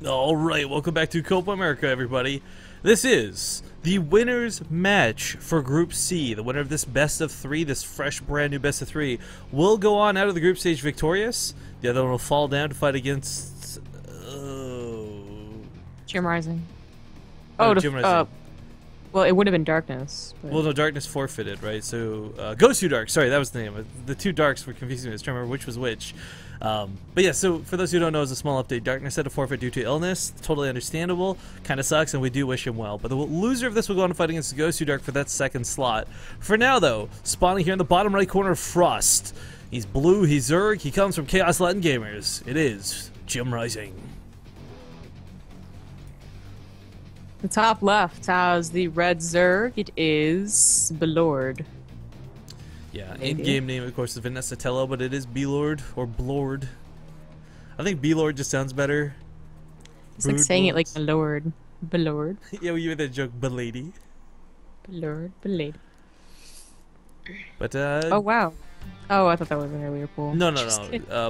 Alright, welcome back to Copa America, everybody. This is the winner's match for Group C. The winner of this best of three, this fresh, brand new best of three, will go on out of the group stage victorious. The other one will fall down to fight against... JimRising. JimRising. Well, it would have been Darkness. But... Well, no, Darkness forfeited, right? So, Ghost 2 Dark, sorry, that was the name. The two Darks were confusing me. I was trying to remember which was which. But yeah, so for those who don't know, as a small update, Darkness had to forfeit due to illness. Totally understandable. Kind of sucks, and we do wish him well. But the loser of this will go on to fight against Ghost 2 Dark for that second slot. For now, though, spawning here in the bottom right corner, Frost. He's blue, he's Zerg, he comes from Chaos Latin Gamers. It is JimRising. The top left has the red Zerg. It is Blord. Yeah, in-game name, of course, is Vanessa Tello, but it is Blord or Blord. I think Blord just sounds better. It's like saying it like a lord. Blord. Yeah, we made that joke, Blady. Blord, Blade. But, oh, wow. Oh, I thought that was an earlier pool. No.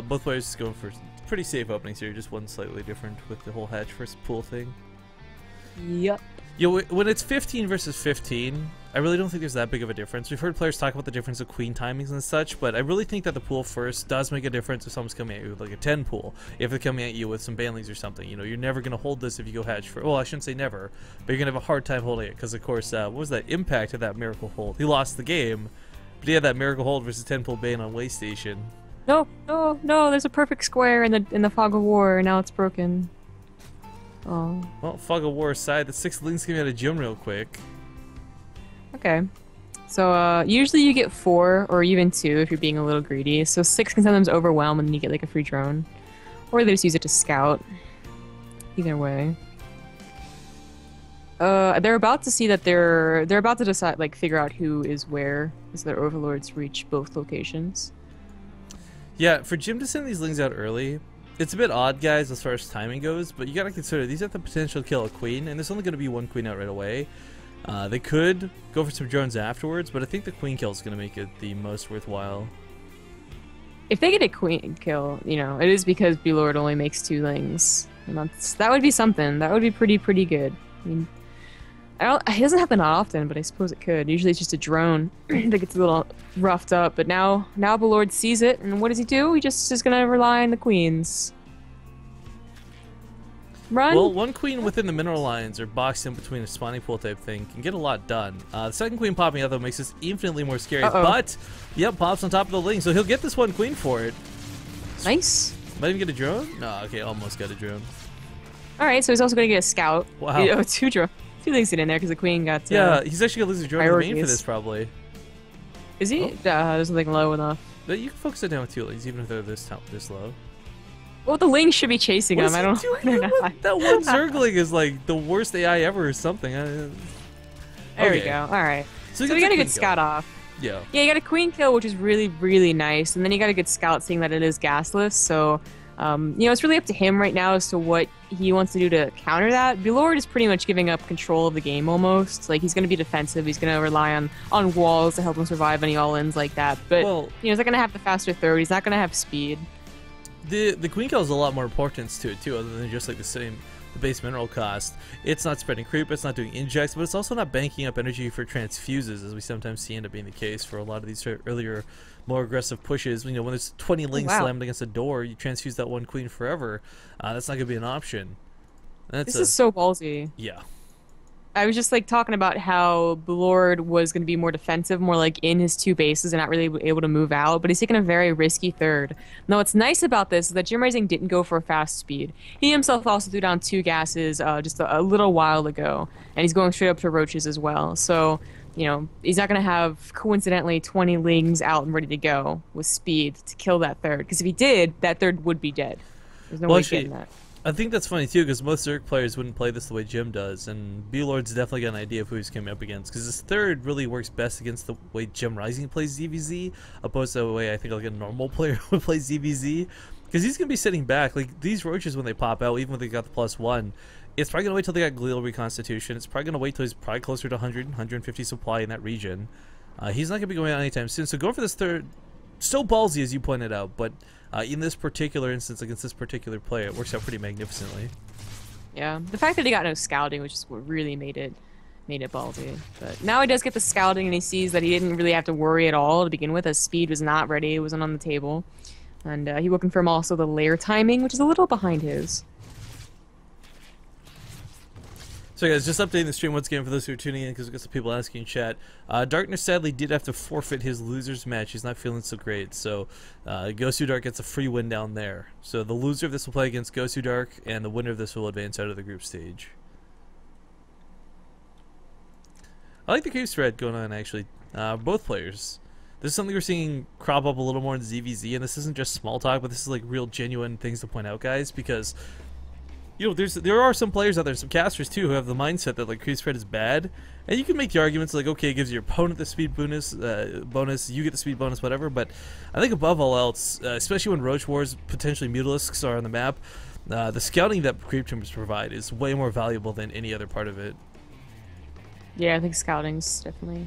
Both players going for pretty safe openings here, just one slightly different with the whole hatch first pool thing. Yep. Yo, when it's 15 versus 15, I really don't think there's that big of a difference. We've heard players talk about the difference of queen timings and such, but I really think that the pool first does make a difference if someone's coming at you with like a 10 pool. If they're coming at you with some banlings or something, you know, you're never going to hold this if you go hatch for, well, I shouldn't say never, but you're going to have a hard time holding it because, of course, what was that impact of that miracle hold? He lost the game, but he had that miracle hold versus 10 pool ban on Waystation. No, there's a perfect square in the Fog of War, and now it's broken. Oh. Well, Fog of War aside, the 6 links came out of Jim real quick. Okay. So, usually you get 4 or even 2 if you're being a little greedy. So 6 can sometimes overwhelm and then you get like a free drone. Or they just use it to scout. Either way. They're about to see that they're about to decide, like, figure out who is where as their overlords reach both locations. Yeah, for Jim to send these links out early, it's a bit odd, guys, as far as timing goes, but you gotta consider these have the potential to kill a queen, and there's only gonna be one queen out right away. They could go for some drones afterwards, but I think the queen kill is gonna make it the most worthwhile. If they get a queen kill, you know, it is because Blord only makes 2 lings, and that would be something. That would be pretty good. I mean, it doesn't happen that often, but I suppose it could. Usually it's just a drone that gets a little roughed up, but now Blord sees it, and what does he do? He just is gonna rely on the queens. Run! Well, one queen within the mineral lines or boxed in between a spawning pool type thing can get a lot done. The second queen popping out, though, makes this infinitely more scary, but, yep, pops on top of the link, so he'll get this one queen for it. Nice. Might even get a drone? No, okay, almost got a drone. Alright, so he's also gonna get a scout. Wow. You know, 2 drones. 2 links in there because the queen got yeah, he's actually gonna lose a drone in the main for this, probably. Is he? Oh. There's nothing low enough. But you can focus it down with 2 links, even if they're this low. Well, the link should be chasing him. I don't know. That one Zergling is like the worst AI ever or something. There we go. Alright. So we got a good scout off. Yeah. Yeah, you got a queen kill, which is really nice. And then you got a good scout seeing that it is gasless. So, you know, it's really up to him right now as to what he wants to do to counter that. Blord is pretty much giving up control of the game almost. Like, he's going to be defensive. He's going to rely on walls to help him survive any all-ins like that. But, you know, he's not going to have the faster third. He's not going to have speed. The queen kill is a lot more importance to it too, other than just like the base mineral cost. It's not spreading creep, it's not doing injects, but it's also not banking up energy for transfuses, as we sometimes see end up being the case for a lot of these earlier, more aggressive pushes. You know, when there's 20 links slammed against a door, you transfuse that one queen forever. That's not going to be an option. This is so ballsy. Yeah. I was just like talking about how Blord was going to be more defensive, more like in his 2 bases and not really able to move out, but he's taking a very risky third. Now, what's nice about this is that JimRising didn't go for a fast speed. He himself also threw down 2 gases just a little while ago, and he's going straight up to roaches as well. So, you know, he's not going to have, coincidentally, 20 lings out and ready to go with speed to kill that third, because if he did, that third would be dead. There's no way of getting that. I think that's funny too, because most Zerg players wouldn't play this the way Jim does, and Blord's definitely got an idea of who he's coming up against, because his third really works best against the way JimRising plays ZVZ, opposed to the way I think like a normal player would play ZVZ, because he's going to be sitting back. Like, these roaches, when they pop out, even when they got the +1, it's probably going to wait till they got glial reconstitution. It's probably going to wait till he's probably closer to 100, 150 supply in that region. He's not going to be going out anytime soon, so going for this third, still ballsy as you pointed out, but in this particular instance against this particular player, it works out pretty magnificently. Yeah, the fact that he got no scouting, which is what really made it ballsy. But now he does get the scouting, and he sees that he didn't really have to worry at all to begin with. His speed was not ready; it wasn't on the table, and he will confirm also the lair timing, which is a little behind his. So guys, just updating the stream once again for those who are tuning in, because we've got some people asking in chat. Darkness sadly did have to forfeit his loser's match. He's not feeling so great, so Gosu Dark gets a free win down there. So the loser of this will play against Gosu Dark, and the winner of this will advance out of the group stage. I like the creep spread going on, actually. Both players. This is something we're seeing crop up a little more in ZVZ, and this isn't just small talk, but this is like real genuine things to point out, guys, because you know, there are some players out there, some casters too, who have the mindset that like creep spread is bad, and you can make the arguments like, okay, it gives your opponent the speed bonus, you get the speed bonus, whatever. But I think above all else, especially when Roach Wars potentially Mutalisks are on the map, the scouting that creep timbers provide is way more valuable than any other part of it. Yeah, I think scouting's definitely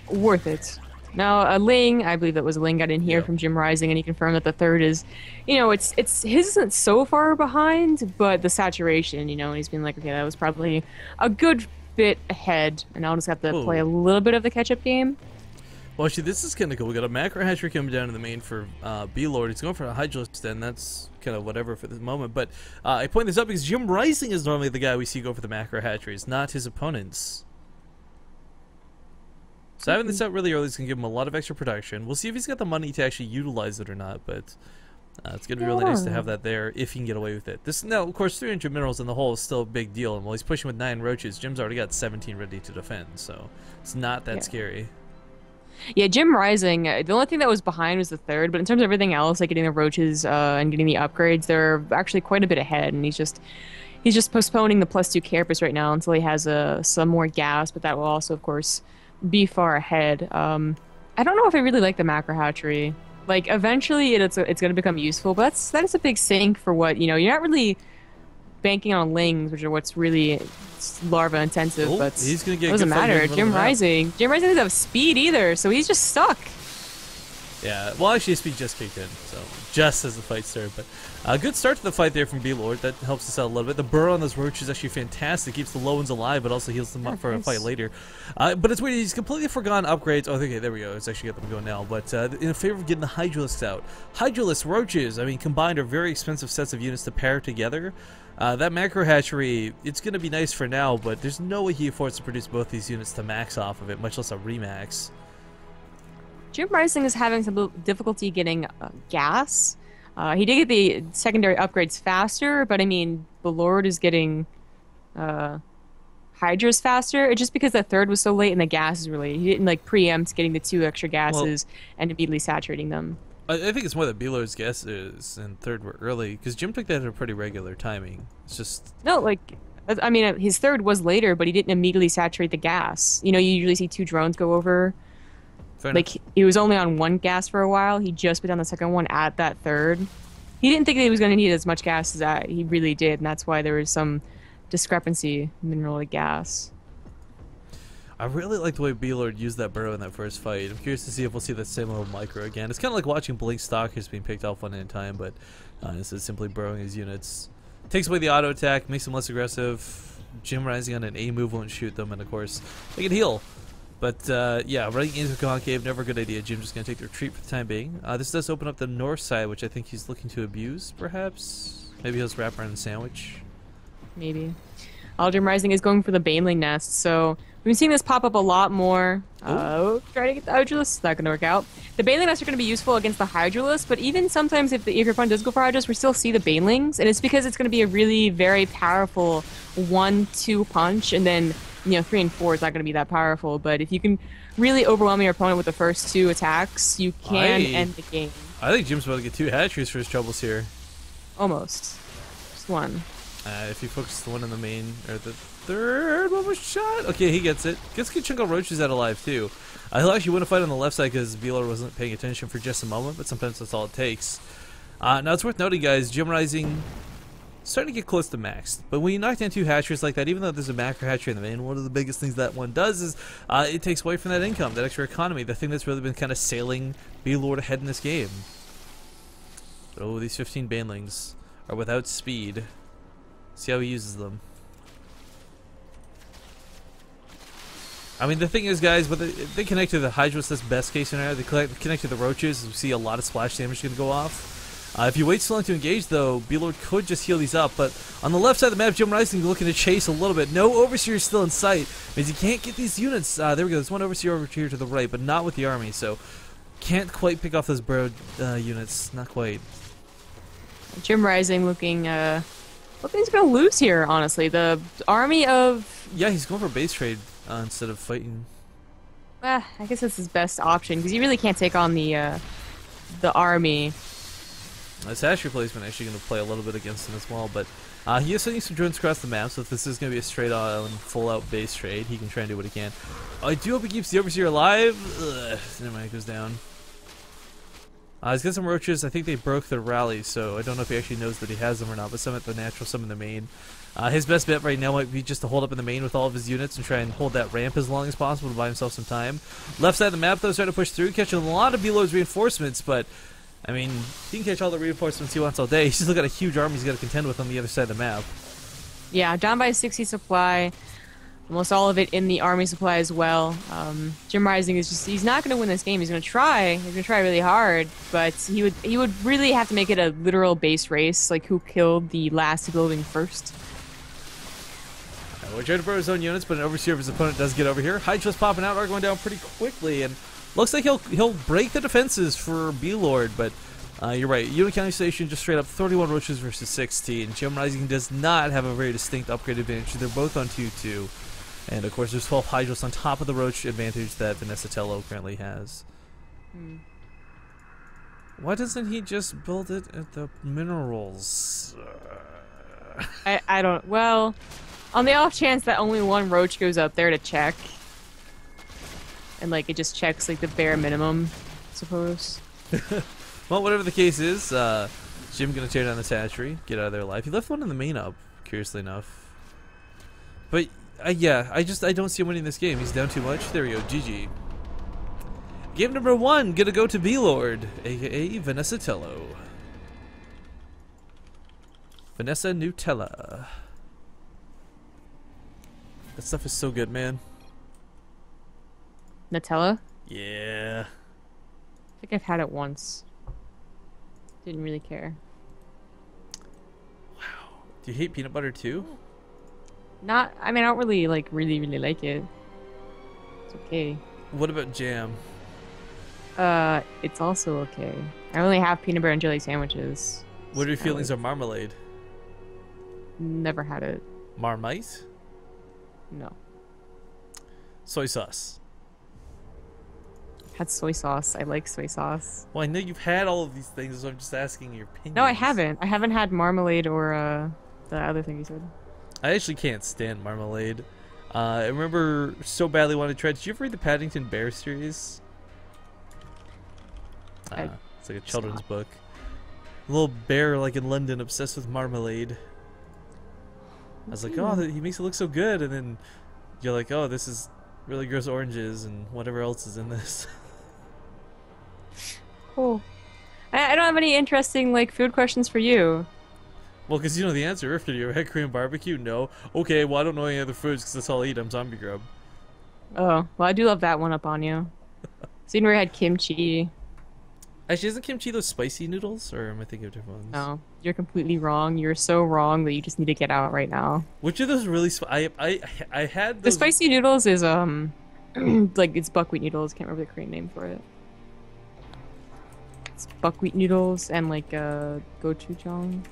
worth it. Now, Ling, I believe that was Ling, got in here from JimRising, and he confirmed that the third is, you know, it's his isn't so far behind, but the saturation, you know, and he's been like, okay, that was probably a good bit ahead, and I'll just have to play a little bit of the catch-up game. Well, actually, this is kind of cool. We got a macro hatchery coming down in the main for Blord. He's going for a Hydralisk, and that's kind of whatever for the moment. But I point this up because JimRising is normally the guy we see go for the macro hatcheries, not his opponents. So having this out really early is going to give him a lot of extra production. We'll see if he's got the money to actually utilize it or not, but it's going to be really nice to have that there if he can get away with it. This now, of course, 300 minerals in the hole is still a big deal, and while he's pushing with 9 roaches, Jim's already got 17 ready to defend, so it's not that scary. Yeah, JimRising, the only thing that was behind was the third, but in terms of everything else, like getting the roaches and getting the upgrades, they're actually quite a bit ahead, and he's just postponing the +2 carapace right now until he has some more gas, but that will also, of course, be far ahead. I don't know if I really like the macro hatchery. Like, eventually it's going to become useful, but that is a big sink for what, you know, you're not really banking on lings, which are what's really larva intensive, but he's gonna get it doesn't matter. JimRising doesn't have speed either, so he's just stuck. Yeah, well, actually, his speed just kicked in, so just as the fight started. But a good start to the fight there from Blord. That helps us out a little bit. The burrow on those roaches is actually fantastic. Keeps the low ones alive, but also heals them up for a fight later. But it's weird. He's completely forgotten upgrades. Oh, okay, there we go. It's actually got them going now. But in favor of getting the Hydralisks out. Hydralisk roaches, I mean, combined are very expensive sets of units to pair together. That macro hatchery, it's going to be nice for now, but there's no way he affords to produce both these units to max off of it, much less a remax. JimRising is having some difficulty getting gas. He did get the secondary upgrades faster, but I mean, Blord is getting Hydras faster. It's just because the third was so late and the gas is really, he didn't like preempt getting the 2 extra gases and immediately saturating them. I think it's more that Blord's guesses and third were early, because Jim took that at a pretty regular timing. It's just... No, like, I mean, his third was later, but he didn't immediately saturate the gas. You know, you usually see 2 drones go over. Like, he was only on 1 gas for a while. He just put down the second one at that third. He didn't think that he was going to need as much gas as that he really did, and that's why there was some discrepancy in mineral to gas. I really like the way Blord used that burrow in that first fight. I'm curious to see if we'll see that same little micro again. It's kind of like watching Blink Stalkers being picked off one at a time, but instead of simply burrowing his units. Takes away the auto attack, makes them less aggressive. JimRising on an A move won't shoot them, and of course, they can heal. But yeah, running into the concave, never a good idea. Jim's just going to take the retreat for the time being. This does open up the north side, which I think he's looking to abuse, perhaps? Maybe he'll just wrap around the sandwich. Maybe. JimRising is going for the Baneling nest, so we've been seeing this pop up a lot more. Try to get the Hydralisk. Not going to work out. The Baneling nests are going to be useful against the Hydralisk, but even sometimes if your opponent does go for Hydralisk, we still see the Banelings, and it's because it's going to be a really very powerful 1-2 punch, and then, you know, 3 and 4 is not going to be that powerful, but if you can really overwhelm your opponent with the first 2 attacks, you can end the game. I think Jim's about to get 2 hatcheries for his troubles here. Almost. Just 1. If you focus the one in the main, or the third one was shot. Okay, he gets it. Gets a good chunk of roaches out alive, too. He'll actually win a fight on the left side because Blord wasn't paying attention for just a moment, but sometimes that's all it takes. Now, it's worth noting, guys, JimRising starting to get close to max. But when you knock down 2 hatcheries like that, even though there's a macro hatchery in the main, one of the biggest things that one does is it takes away from that income, that extra economy, the thing that's really been kind of sailing Blord ahead in this game. Oh, these 15 Banelings are without speed. See how he uses them. I mean, the thing is, guys, but they connect to the Hydras, that's best case scenario. They connect to the Roaches. We see a lot of splash damage going to go off. If you wait too long to engage, though, B-Lord could just heal these up. But on the left side of the map, JimRising looking to chase a little bit. No Overseer is still in sight. Means he can't get these units. There we go. There's one Overseer over here to the right, but not with the army. So can't quite pick off those Blord units. Not quite. JimRising looking, what he's gonna lose here, honestly. The army of... Yeah, he's going for base trade instead of fighting. I guess that's his best option, because he really can't take on the army. This hash replacement actually going to play a little bit against him as well, but he is sending some drones across the map, so if this is going to be a straight-on, full-out base trade, he can try and do what he can. I do hope he keeps the Overseer alive. Ugh, never mind, it goes down. He's got some Roaches. I think they broke their rally, so I don't know if he actually knows that he has them or not, but some at the natural, some in the main. His best bet right now might be just to hold up in the main with all of his units and try and hold that ramp as long as possible to buy himself some time. Left side of the map, though, starting to push through, catching a lot of B-Lord's reinforcements, but I mean, he can catch all the reinforcements he wants all day. He's still got a huge army he's got to contend with on the other side of the map. Yeah, down by 60 supply. Almost all of it in the army supply as well. JimRising is just—he's not going to win this game. He's going to try. He's going to try really hard, but he would really have to make it a literal base race, like who killed the last building first. We're trying to burn his own units, but an Overseer of his opponent does get over here. Hydra's popping out, are going down pretty quickly, and looks like he'll break the defenses for B-Lord, but you're right. Unit County Station just straight up 31 Roaches versus 16. JimRising does not have a very distinct upgrade advantage. They're both on 2-2. And of course there's 12 Hydras on top of the Roach advantage that Vanessa currently has. Why doesn't he just build it at the minerals? I don't... Well, on the off chance that only one Roach goes up there to check, and like it just checks like the bare minimum, I suppose. Well, whatever the case is, Jim gonna tear down the hatchery, get out of there alive. He left one in the main up, curiously enough. But yeah, I don't see him winning this game. He's down too much. There we go, GG. Game number 1 gonna go to B-Lord, aka Vanessa. Vanessa Nutella. That stuff is so good, man. Nutella? Yeah. I think I've had it once. Didn't really care. Wow. Do you hate peanut butter too? Not, I mean, I don't really really like it. It's okay. What about jam? It's also okay. I only have peanut butter and jelly sandwiches. What are your feelings on marmalade? Never had it. Marmite? No. Soy sauce. Had soy sauce. I like soy sauce. Well, I know you've had all of these things, so I'm just asking your opinion. No, I haven't. I haven't had marmalade or the other thing you said. I actually can't stand marmalade. I remember so badly wanting to try it. Did you ever read the Paddington Bear series? It's like a children's book. A little bear like in London obsessed with marmalade. I was like, oh, he makes it look so good, and then you're like, oh, this is really gross oranges and whatever else is in this. Cool. I don't have any interesting like food questions for you. Well, because you know the answer. If you ever had Korean barbecue, no. Okay, well, I don't know any other foods because that's all I eat. I'm zombie grub. Oh, well, I do love that one up on you. So you never had kimchi? Actually, isn't kimchi those spicy noodles, or am I thinking of different ones? No, you're completely wrong. You're so wrong that you just need to get out right now. Which of those really? I had those... The spicy noodles is like it's buckwheat noodles. Can't remember the Korean name for it. It's buckwheat noodles and like gochujang.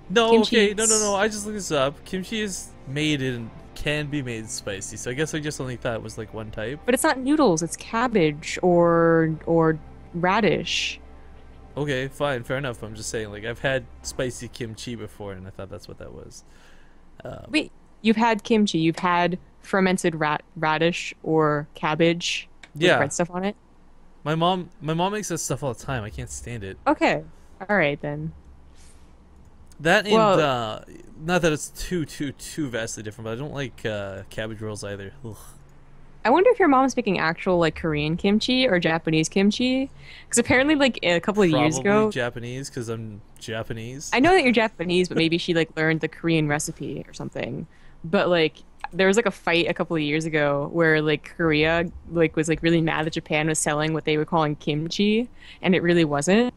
No, Kimchi okay, no. I just looked this up. Kimchi is made and can be made spicy, so I guess I just only thought it was like one type. But it's not noodles. It's cabbage or radish. Okay, fine, fair enough. I'm just saying, like, I've had spicy kimchi before, and I thought that's what that was. Wait, you've had kimchi. You've had fermented radish or cabbage with red stuff on it? My mom makes that stuff all the time. I can't stand it. Okay, all right then. That and not that it's too vastly different, but I don't like cabbage rolls either. Ugh. I wonder if your mom's making actual like Korean kimchi or Japanese kimchi, because apparently like a couple of years Probably ago, Japanese because I'm Japanese. I know that you're Japanese, but maybe she like learned the Korean recipe or something. But like there was like a fight a couple of years ago where like Korea like was like really mad that Japan was selling what they were calling kimchi and it really wasn't.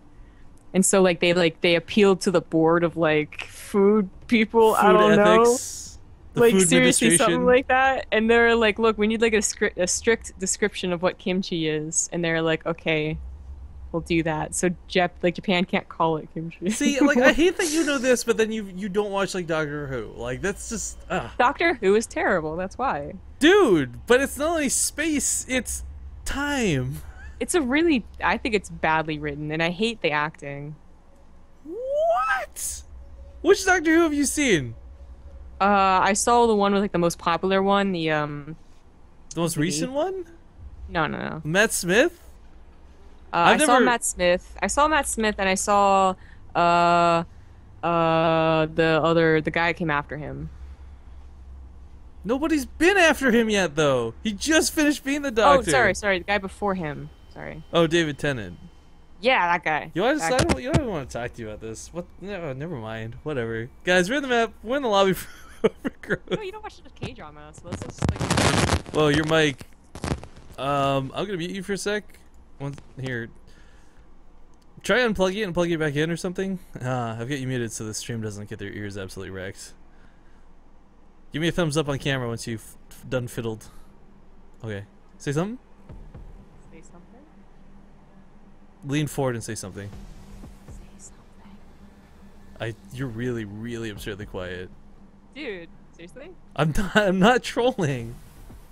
And so like they appealed to the board of like food people, I Food don't know. ethics, the Like food seriously something administration. like that. And they're like, "Look, we need like a strict description of what kimchi is." And they're like, "Okay, we'll do that." So Japan can't call it kimchi See, like I anymore. hate that you know this, but then you don't watch like Doctor Who. Like that's just Doctor Who is terrible. That's why. dude. But it's not only space; it's time. It's a really, I think it's badly written, and I hate the acting. What? Which Doctor Who have you seen? I saw the one with like the most popular one, The most recent one? no, no, no. Matt Smith? I've I saw never. Matt Smith. I saw Matt Smith, and I saw the guy that came after him. Nobody's been after him yet, though. He just finished being the Oh, Doctor. sorry, the guy before him. Sorry. Oh, David Tennant. Yeah, that guy. You know, That guy. you don't even want to talk to you about this. What? No, never mind. Whatever. Guys, we're in the map. We're in the lobby for Overgrowth. No, you don't watch the K-drama, so let's just like. Well, your mic. I'm gonna mute you for a sec. Here. Try unplug it and plug it back in or something. I've got you muted so the stream doesn't get their ears absolutely wrecked. Give me a thumbs up on camera once you've done fiddled. Okay. Say something? Say something. Lean forward and say something. Say something. You're really, really absurdly quiet. Dude, seriously? I'm not trolling.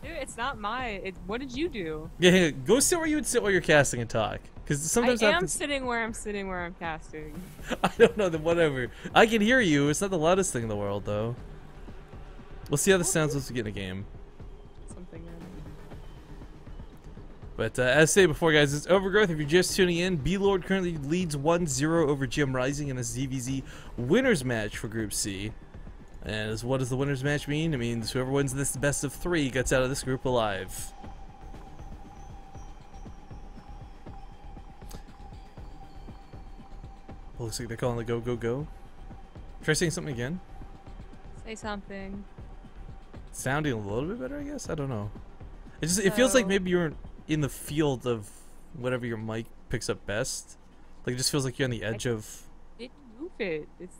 Dude, it's not what did you do? Yeah, hang on. Go sit where you would sit while you're casting and talk. Because sometimes I have am to- sitting where I'm sitting where I'm casting. I don't know, then whatever. I can hear you. It's not the loudest thing in the world, though. We'll see how this sounds once we get in a game. Something random. But as stated before, guys, it's Overgrowth. If you're just tuning in, Blord currently leads 1-0 over JimRising in this DVZ winners match for Group C. And what does the winners match mean? It means whoever wins this best of 3 gets out of this group alive. Well, looks like they're calling the go, go, go. Try saying something again. Say something. Sounding a little bit better, I guess. I don't know. It feels like maybe you're in the field of whatever your mic picks up best. Like it just feels like you're on the edge of. Didn't move it. It's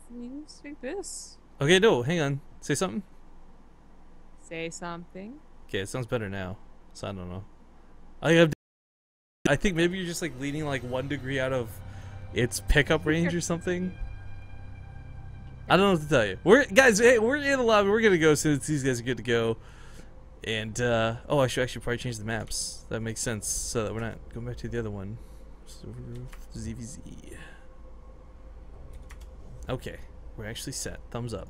like this. Okay, no, hang on. Say something. Say something. Okay, it sounds better now. So I don't know. I think maybe you're just like leaning like 1 degree out of its pickup range or something. I don't know what to tell you. We're in the lobby. We're gonna go since these guys are good to go. And oh, I should actually probably change the maps. That makes sense, so that we're not going back to the other one. ZVZ. Okay, we're actually set. Thumbs up.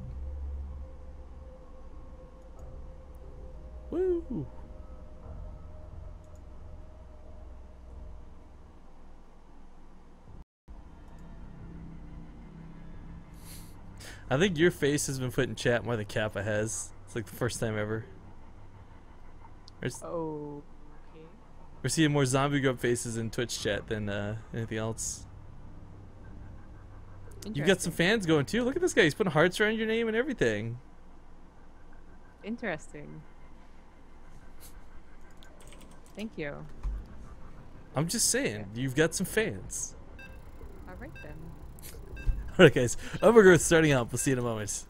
Woo! I think your face has been put in chat more than Kappa has. It's like the first time ever. Oh. Okay. We're seeing more zombie grub faces in Twitch chat than anything else. You've got some fans going too. Look at this guy. He's putting hearts around your name and everything. Interesting. Thank you. I'm just saying, you've got some fans. All right then. Alright guys, Overgrowth starting up. We'll see you in a moment.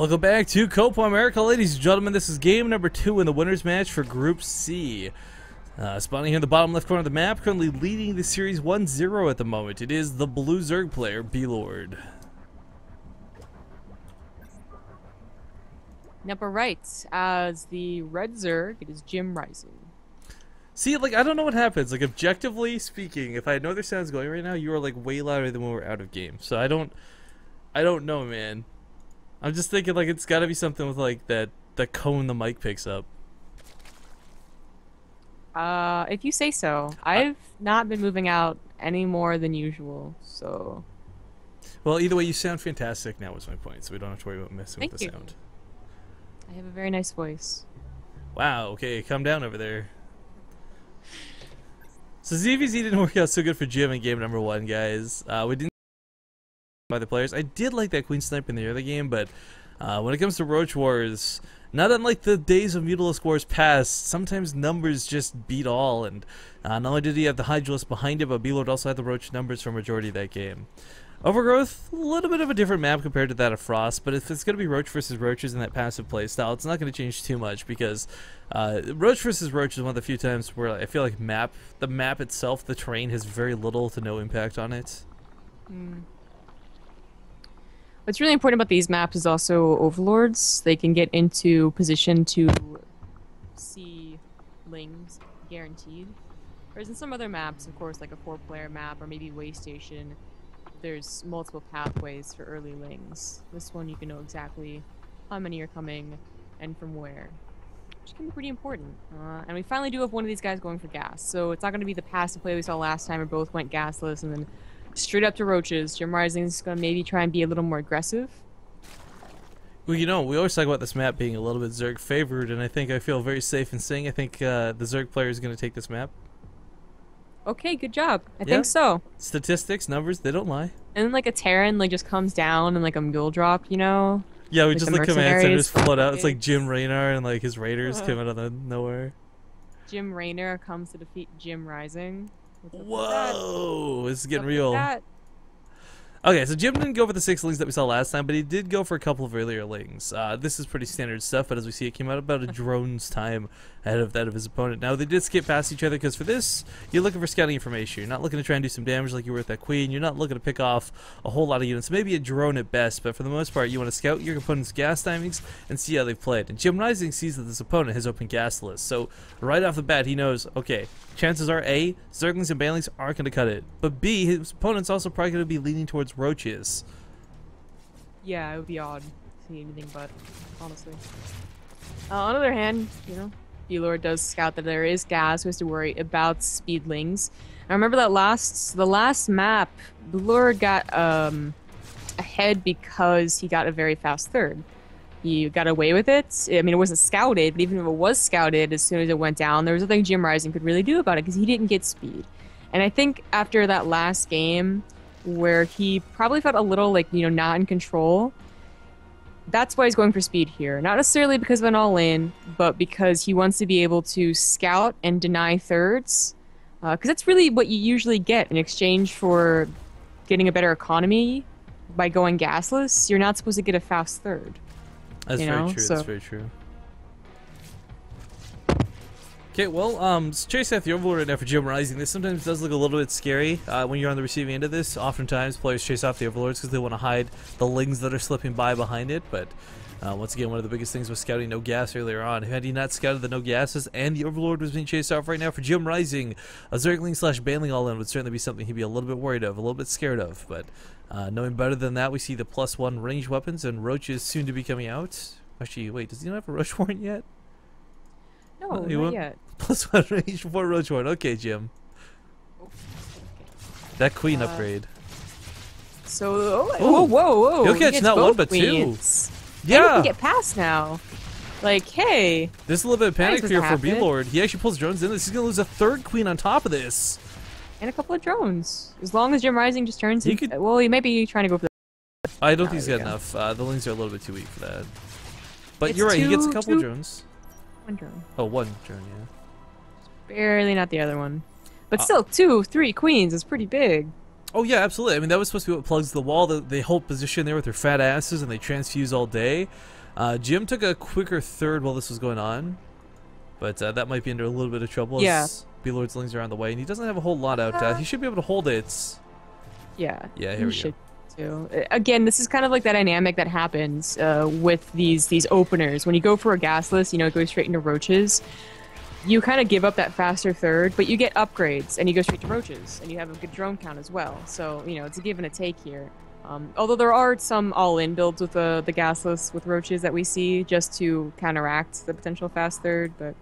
Welcome back to Copa America, ladies and gentlemen. This is game number 2 in the winner's match for Group C. Spawning here in the bottom left corner of the map, currently leading the series 1-0 at the moment. It is the blue Zerg player, Blord. Upper right, as the red Zerg, it is JimRising. See, like, I don't know what happens. Like, objectively speaking, if I had no other sounds going right now, you are, like, way louder than when we're out of game. So I don't know, man. I'm just thinking, like, it's gotta be something with, like, that cone the mic picks up. If you say so. I've not been moving out any more than usual, so... Well, either way, you sound fantastic now is my point, so we don't have to worry about messing with the sound. I have a very nice voice. Wow, okay, calm down over there. So ZVZ didn't work out so good for Jim in game number 1, guys. We didn't by the players. I did like that Queen Snipe in the other game, but when it comes to Roach Wars, not unlike the days of Mutalisk Wars past, sometimes numbers just beat all, and not only did he have the Hydralisk behind it, but Blord also had the Roach numbers for majority of that game. Overgrowth, a little bit of a different map compared to that of Frost, but if it's going to be Roach versus Roaches in that passive playstyle, it's not going to change too much, because Roach versus Roach is one of the few times where I feel like the map itself, the terrain, has very little to no impact on it. What's really important about these maps is also overlords. They can get into position to see lings guaranteed. Whereas in some other maps, of course, like a 4-player map or maybe Way Station, there's multiple pathways for early lings. This one you can know exactly how many are coming and from where, which can be pretty important. And we finally do have one of these guys going for gas, so it's not going to be the passive play we saw last time where both went gasless and then straight up to Roaches. JimRising is going to maybe try and be a little more aggressive. Well, you know, we always talk about this map being a little bit Zerg favored, and I feel very safe in saying I think the Zerg player is going to take this map. Okay, good job. I think so. Statistics, numbers, they don't lie. And then like a Terran like just comes down and like a mule drop, you know? Yeah, we like just like command centers float out. It's like Jim Raynor and like his raiders come out of the nowhere. Jim Raynor comes to defeat JimRising. Whoa, this is getting real. Okay, so Jim didn't go for the 6 lings that we saw last time, but he did go for a couple of earlier lings. This is pretty standard stuff, but as we see, it came out about a drone's time ahead of that of his opponent. Now, they did skip past each other, because for this, you're looking for scouting information. You're not looking to try and do some damage like you were with that queen. You're not looking to pick off a whole lot of units. Maybe a drone at best, but for the most part, you want to scout your opponent's gas timings and see how they've played. And JimRising sees that this opponent has open gas lists, so right off the bat, he knows, okay, chances are A, Zerglings and Banelings aren't going to cut it, but B, his opponent's also probably going to be leaning towards Roaches. Yeah, it would be odd to see anything but, honestly. On the other hand, you know, Blord does scout that there is gas, so he has to worry about speedlings. I remember that the last map, Blord got ahead because he got a very fast third. He got away with it. I mean, it wasn't scouted, but even if it was scouted, as soon as it went down, there was nothing JimRising could really do about it because he didn't get speed. And I think after that last game, where he probably felt a little like, you know, not in control, that's why he's going for speed here. Not necessarily because of an all-in, but because he wants to be able to scout and deny thirds. Because that's really what you usually get in exchange for getting a better economy by going gasless. You're not supposed to get a fast third. That's very true. That's very true. Okay, well, chase out the Overlord right now for JimRising. This sometimes does look a little bit scary when you're on the receiving end of this. Oftentimes, players chase off the Overlords because they want to hide the lings that are slipping by behind it. But once again, one of the biggest things was scouting no gas earlier on. Had he not scouted the no gases and the Overlord was being chased off right now for JimRising, a Zergling / Banling all-in would certainly be something he'd be a little bit worried of, a little bit scared of. But knowing better than that, we see the +1 ranged weapons and Roaches soon to be coming out. Actually, wait, does he not have a Roach warrant yet? No, not yet. +1 range for Roach warrant. Okay, Jim. That queen upgrade. So, whoa. He'll catch not one, but queens. 2. Yeah. And he can get past now. Like, hey. There's a little bit of panic here for Blord. He actually pulls drones in this. He's going to lose a 3rd queen on top of this. And a couple of drones. As long as JimRising just turns in. Well, he might be trying to go for the... I don't think he's got enough. The lings are a little bit too weak for that. But you're right, he gets a couple of drones. 1 drone. Oh, 1 drone, yeah. Barely not the other one. But still, 2, 3 queens is pretty big. Oh yeah, absolutely. I mean, that was supposed to be what plugs the wall. They hold position there with their fat asses and they transfuse all day. Jim took a quicker third while this was going on, but that might be under a little bit of trouble. Yeah. As B-Lord's Lings are on the way, and he doesn't have a whole lot out. He should be able to hold it. Yeah. Yeah, here we go. Too. Again, this is kind of like that dynamic that happens with these openers. When you go for a gasless, it goes straight into roaches. You kind of give up that faster third, but you get upgrades, and you go straight to roaches, and you have a good drone count as well. So, it's a give and a take here. Although there are some all-in builds with the gasless with roaches that we see just to counteract the potential fast third, but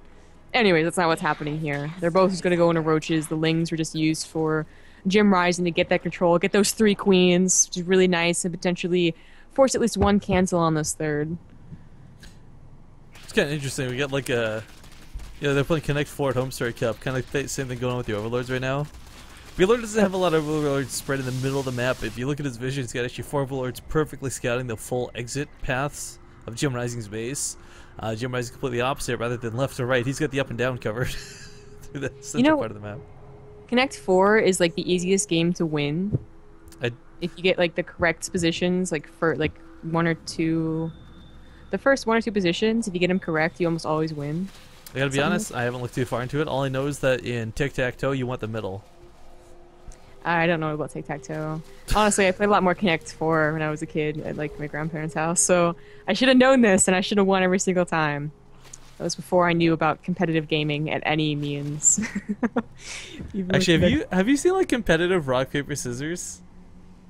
anyways, that's not what's happening here. They're both just going to go into roaches. The Lings were just used for JimRising to get that control, get those 3 queens, which is really nice, and potentially force at least 1 cancel on this third. It's kind of interesting. We got like a... they're playing Connect 4 at Homestart Cup. Kind of the same thing going on with the Overlords right now. B-Lord doesn't have a lot of Overlords spread in the middle of the map. If you look at his vision, he's got actually 4 Overlords perfectly scouting the full exit paths of JimRising's base. JimRising completely opposite, rather than left to right. He's got the up and down covered through the central part of the map. Connect 4 is like the easiest game to win. If you get like the correct positions, like for like 1 or 2, the first 1 or 2 positions, if you get them correct, you almost always win. I gotta be honest, I haven't looked too far into it. All I know is that in tic-tac-toe, you want the middle. I don't know about tic-tac-toe. Honestly, I played a lot more Connect 4 when I was a kid at like my grandparents' house, so I should have known this, and I should have won every single time. That was before I knew about competitive gaming at any means. Actually, have you seen like competitive rock paper scissors?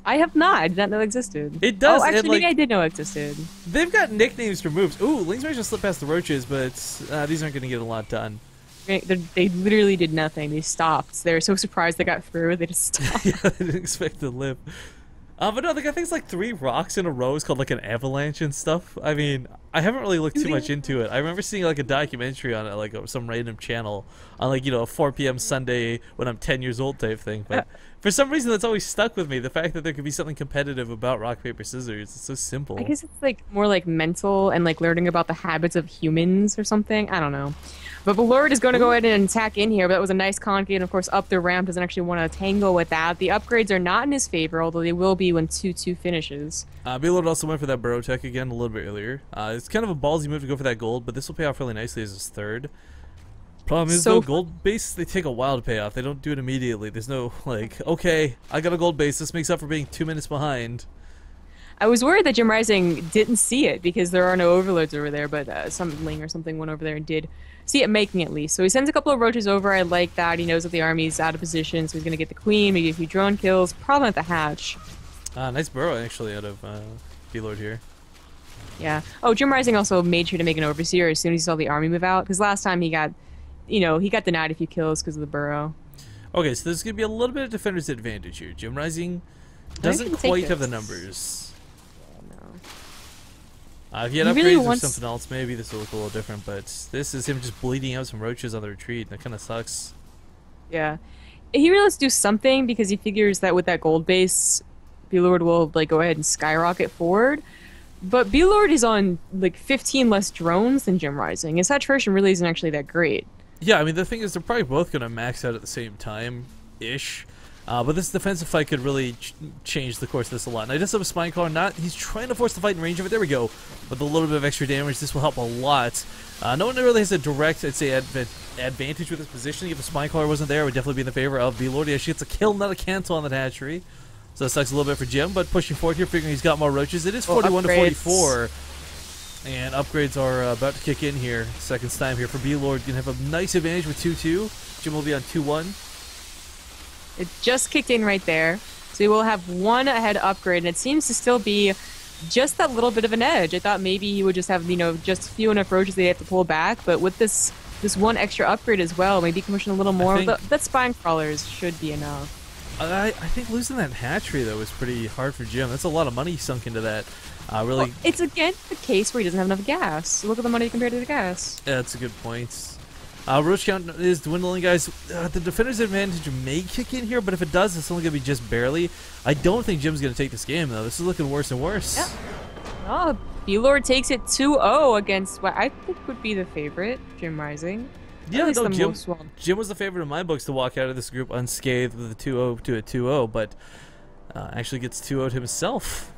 I have not. I did not know it existed. It does. Oh, actually, maybe I did know it existed. They've got nicknames for moves. Ooh, Lings managed to slip past the roaches, but these aren't going to get a lot done. They literally did nothing. They stopped. They were so surprised they got through. They just stopped. Yeah, they didn't expect to live. But no, they got things like 3 rocks in a row is called like an avalanche and stuff. I mean, I haven't really looked too much into it. I remember seeing like a documentary on it, like some random channel on like, a 4 p.m. Sunday when I'm 10 years old type thing. But for some reason, that's always stuck with me. The fact that there could be something competitive about rock, paper, scissors. It's so simple. I guess it's like more like mental and like learning about the habits of humans or something. I don't know. But Blord is going to go ahead and attack in here, but that was a nice concave, and of course up the ramp doesn't actually want to tangle with that. The upgrades are not in his favor, although they will be when 2-2 finishes. B-Lord also went for that burrow tech again a little bit earlier. It's kind of a ballsy move to go for that gold, but this will pay off really nicely as his third. Problem is, though, gold base, they take a while to pay off. They don't do it immediately. There's no, like, okay, I got a gold base. This makes up for being 2 minutes behind. I was worried that JimRising didn't see it because there are no overloads over there, but some Ling or something went over there and did see it making at least. So he sends a couple of roaches over. I like that. He knows that the army's out of position, so he's going to get the queen, maybe a few drone kills, probably at the hatch. Nice burrow, actually, out of B-Lord here. Yeah. Oh, JimRising also made sure to make an overseer as soon as he saw the army move out, because last time he got, he got denied a few kills because of the burrow. Okay, so there's going to be a little bit of defender's advantage here. JimRising doesn't quite have the numbers. If he had upgrades or something else, maybe this will look a little different, but this is him just bleeding out some roaches on the retreat. That kind of sucks. Yeah. He really wants to do something because he figures that with that gold base, B-Lord will like go ahead and skyrocket forward. But B-Lord is on like 15 less drones than JimRising. His saturation really isn't actually that great. Yeah, I mean, the thing is they're probably both going to max out at the same time-ish. But this defensive fight could really change the course of this a lot. And I just have a Spine Caller. He's trying to force the fight in range of it. There we go. With a little bit of extra damage, this will help a lot. No one really has a direct, I'd say, advantage with this positioning. If the Spine Caller wasn't there, it would definitely be in the favor of B-Lord. He actually gets a kill, not a cancel on the hatchery. So that sucks a little bit for Jim, but pushing forward here, figuring he's got more roaches. It is 41 to 44. And upgrades are about to kick in here. Second time here for B-Lord. Going to have a nice advantage with 2-2. Jim will be on 2-1. It just kicked in right there. So he will have 1 ahead upgrade, and it seems to still be just that little bit of an edge. I thought maybe he would just have, just few enough roaches they have to pull back, but with this 1 extra upgrade as well, maybe pushing a little more. That Spine Crawlers should be enough. I think losing that hatchery, though, was pretty hard for Jim. That's a lot of money sunk into that. Really, well, it's again the case where he doesn't have enough gas. Look at the money compared to the gas. Yeah, that's a good point. Roach count is dwindling, guys. The defender's advantage may kick in here, but if it does, it's only going to be just barely. I don't think Jim's going to take this game, though. This is looking worse and worse. Yeah. Oh, B-Lord takes it 2-0 against what I think would be the favorite, JimRising. Yeah, no, Jim was the favorite in my books to walk out of this group unscathed with a 2-0 to a 2-0, but Actually gets 2-0'd himself.